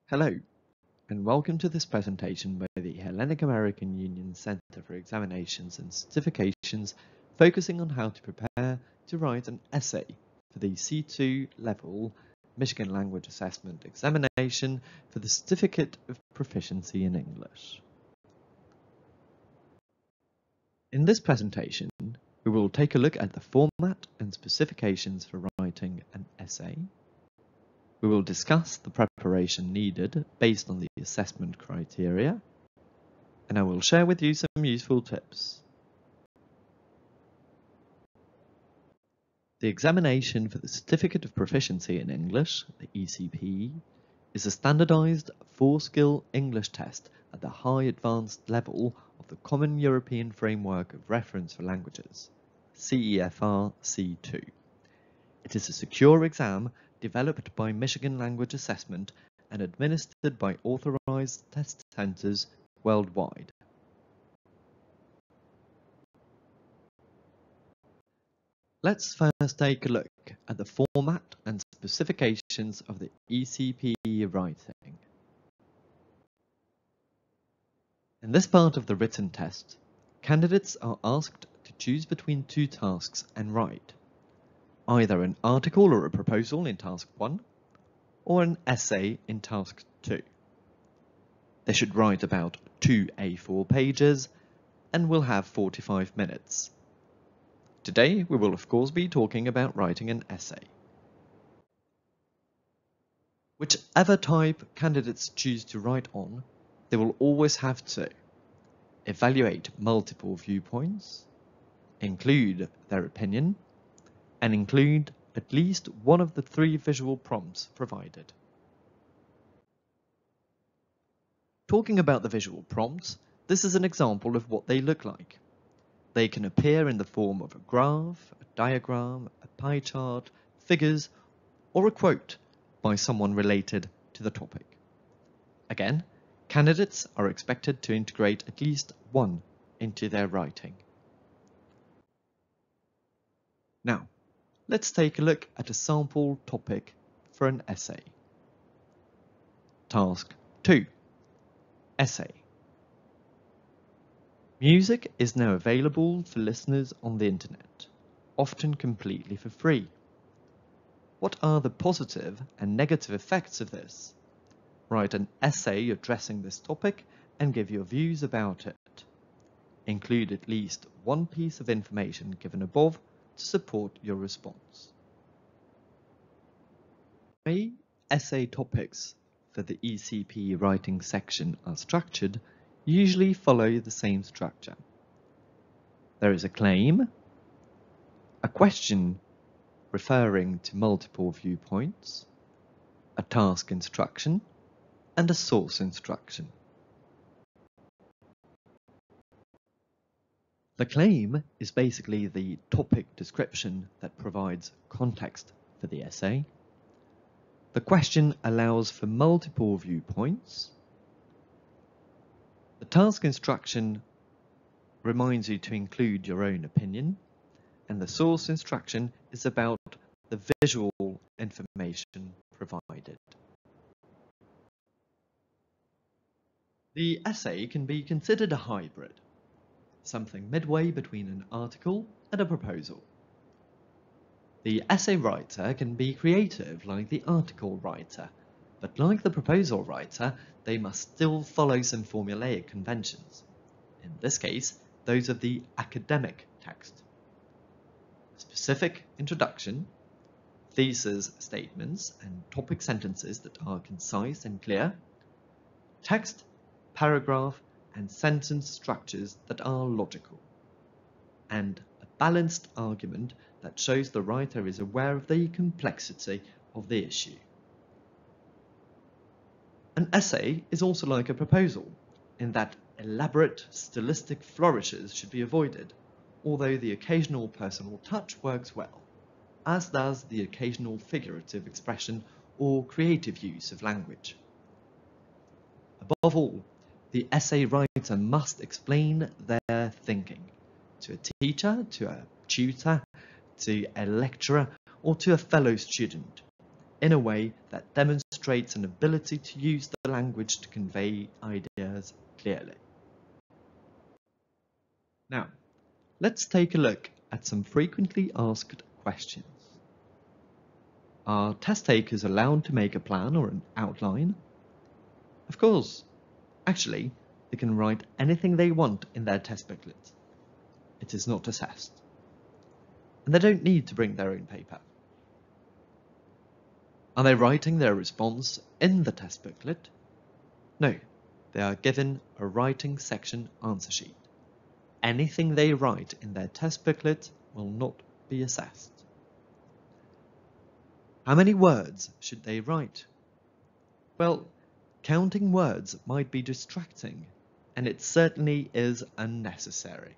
Hello, and welcome to this presentation by the Hellenic American Union Center for Examinations and Certifications, focusing on how to prepare to write an essay for the C2 level Michigan Language Assessment examination for the Certificate of Proficiency in English. In this presentation, we will take a look at the format and specifications for writing an essay. We will discuss the preparation needed based on the assessment criteria, and I will share with you some useful tips. The examination for the Certificate of Proficiency in English, the ECPE, is a standardized 4-skill English test at the high advanced level of the Common European Framework of Reference for Languages, CEFR C2. It is a secure exam developed by Michigan Language Assessment and administered by authorized test centers worldwide. Let's first take a look at the format and specifications of the ECPE writing. In this part of the written test, candidates are asked to choose between two tasks and write either an article or a proposal in task 1 or an essay in task 2. They should write about 2 A4 pages and will have 45 minutes. Today we will of course be talking about writing an essay. Whichever type candidates choose to write on, they will always have to evaluate multiple viewpoints, include their opinion, and include at least one of the 3 visual prompts provided. Talking about the visual prompts, this is an example of what they look like. They can appear in the form of a graph, a diagram, a pie chart, figures, or a quote by someone related to the topic. Again, candidates are expected to integrate at least one into their writing. Now, let's take a look at a sample topic for an essay. Task 2. Essay. Music is now available for listeners on the internet, often completely for free. What are the positive and negative effects of this? Write an essay addressing this topic and give your views about it. Include at least one piece of information given above to support your response. The way essay topics for the ECPE writing section are structured usually follow the same structure. There is a claim, a question referring to multiple viewpoints, a task instruction, and a source instruction. The claim is basically the topic description that provides context for the essay. The question allows for multiple viewpoints. The task instruction reminds you to include your own opinion, and the source instruction is about the visual information provided. The essay can be considered a hybrid, something midway between an article and a proposal. The essay writer can be creative like the article writer, but like the proposal writer, they must still follow some formulaic conventions. In this case, those of the academic text. Specific introduction, thesis statements and topic sentences that are concise and clear, text, paragraph, and sentence structures that are logical, and a balanced argument that shows the writer is aware of the complexity of the issue. An essay is also like a proposal, in that elaborate stylistic flourishes should be avoided, although the occasional personal touch works well, as does the occasional figurative expression or creative use of language. Above all, the essay writer must explain their thinking to a teacher, to a tutor, to a lecturer, or to a fellow student. in a way that demonstrates an ability to use the language to convey ideas clearly. Now, let's take a look at some frequently asked questions. Are test takers allowed to make a plan or an outline? Of course. Actually, they can write anything they want in their test booklet. It is not assessed. And they don't need to bring their own paper. Are they writing their response in the test booklet? No, they are given a writing section answer sheet. Anything they write in their test booklet will not be assessed. How many words should they write? Well, counting words might be distracting, and it certainly is unnecessary.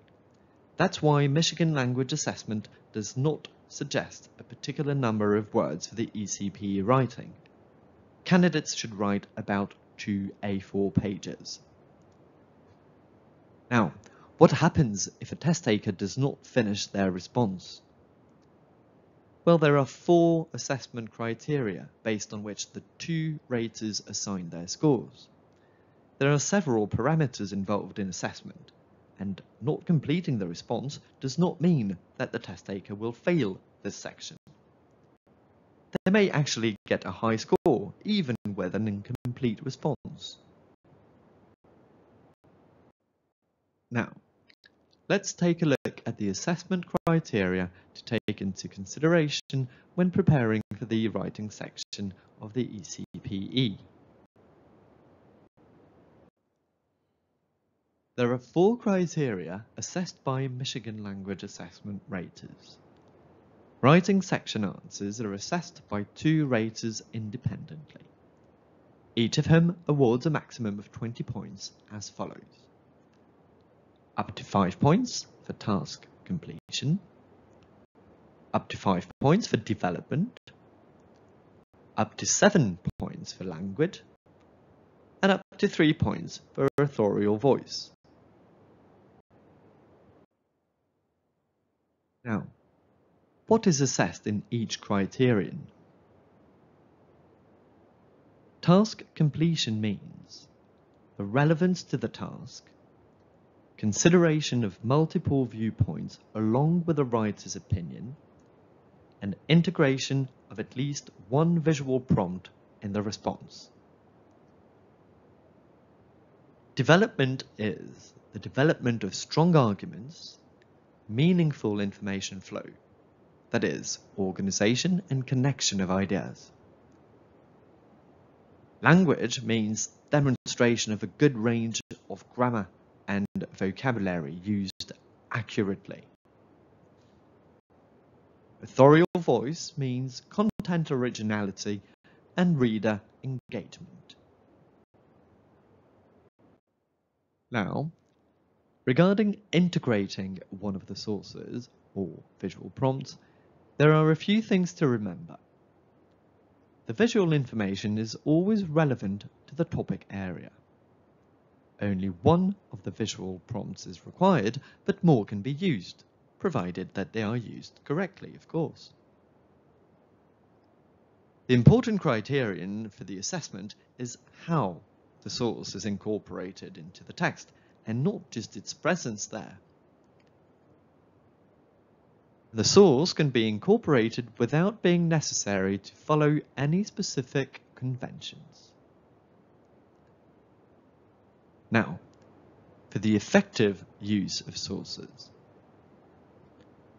That's why Michigan Language Assessment does not suggest a particular number of words for the ECPE writing. Candidates should write about 2 A4 pages. Now, what happens if a test taker does not finish their response? Well, there are 4 assessment criteria based on which the 2 raters assign their scores. There are several parameters involved in assessment, and not completing the response does not mean that the test taker will fail this section. They may actually get a high score, even with an incomplete response. Now, let's take a look at the assessment criteria to take into consideration when preparing for the writing section of the ECPE. There are 4 criteria assessed by Michigan Language Assessment raters. Writing section answers are assessed by 2 raters independently. Each of whom awards a maximum of 20 points as follows. Up to 5 points for task completion, up to 5 points for development, up to 7 points for language, and up to 3 points for authorial voice. Now, what is assessed in each criterion? Task completion means the relevance to the task, consideration of multiple viewpoints along with the writer's opinion, and integration of at least one visual prompt in the response. Development is the development of strong arguments, meaningful information flow, that is, organization and connection of ideas. Language means demonstration of a good range of grammar and vocabulary used accurately. Authorial voice means content originality and reader engagement. Now, regarding integrating one of the sources, or visual prompts, there are a few things to remember. The visual information is always relevant to the topic area. Only one of the visual prompts is required, but more can be used, provided that they are used correctly, of course. The important criterion for the assessment is how the source is incorporated into the text, and not just its presence there. The source can be incorporated without being necessary to follow any specific conventions. Now, for the effective use of sources,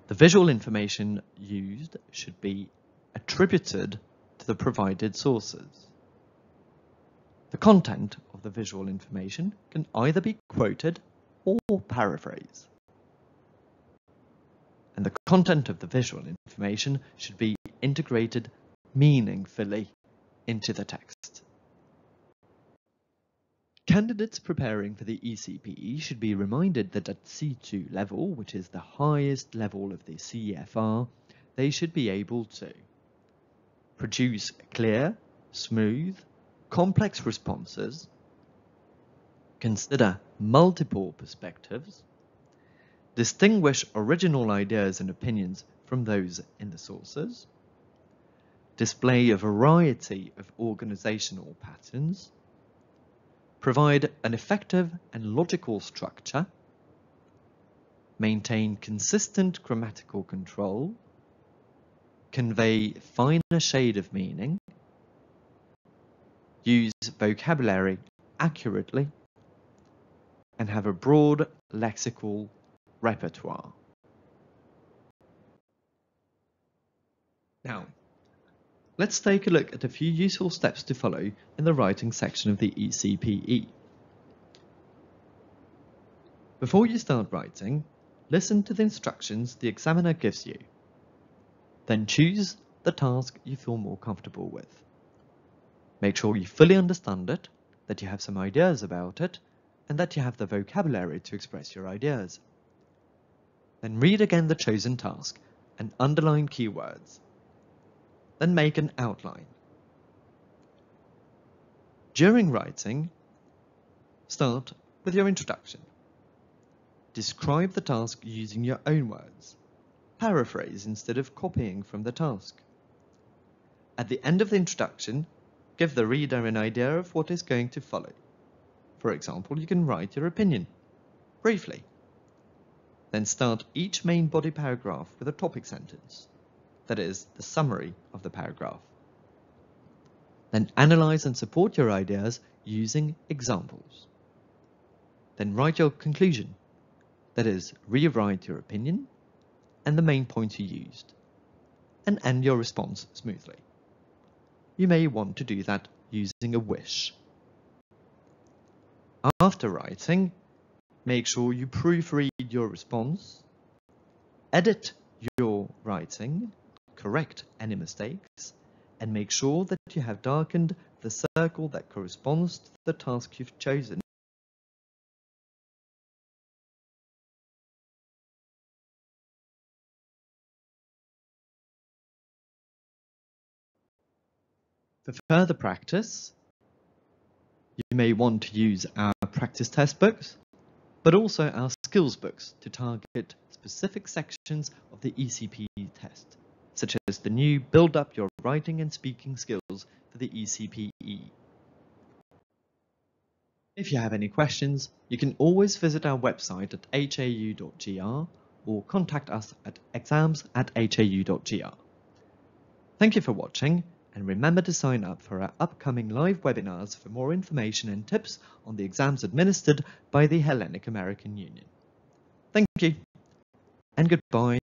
the visual information used should be attributed to the provided sources. The content of the visual information can either be quoted or paraphrased. And the content of the visual information should be integrated meaningfully into the text. Candidates preparing for the ECPE should be reminded that at C2 level, which is the highest level of the CFR, they should be able to produce clear, smooth, complex responses, consider multiple perspectives, distinguish original ideas and opinions from those in the sources, display a variety of organizational patterns, provide an effective and logical structure, maintain consistent grammatical control, convey finer shade of meaning, use vocabulary accurately, and have a broad lexical repertoire. Now, let's take a look at a few useful steps to follow in the writing section of the ECPE. Before you start writing, listen to the instructions the examiner gives you. Then choose the task you feel more comfortable with. Make sure you fully understand it, that you have some ideas about it, and that you have the vocabulary to express your ideas. Then read again the chosen task and underline keywords. Then make an outline. During writing, start with your introduction. Describe the task using your own words. Paraphrase instead of copying from the task. At the end of the introduction, give the reader an idea of what is going to follow. For example, you can write your opinion, briefly. Then start each main body paragraph with a topic sentence, that is, the summary of the paragraph. Then analyze and support your ideas using examples. Then write your conclusion, that is, rewrite your opinion and the main point you used, and end your response smoothly. You may want to do that using a wish. After writing, make sure you proofread your response, edit your writing, correct any mistakes, and make sure that you have darkened the circle that corresponds to the task you've chosen. For further practice, you may want to use our practice test books, but also our skills books to target specific sections of the ECPE test, such as the new Build Up Your Writing and Speaking Skills for the ECPE. If you have any questions, you can always visit our website at hau.gr or contact us at exams@hau.gr. Thank you for watching, and remember to sign up for our upcoming live webinars for more information and tips on the exams administered by the Hellenic American Union. Thank you, and goodbye.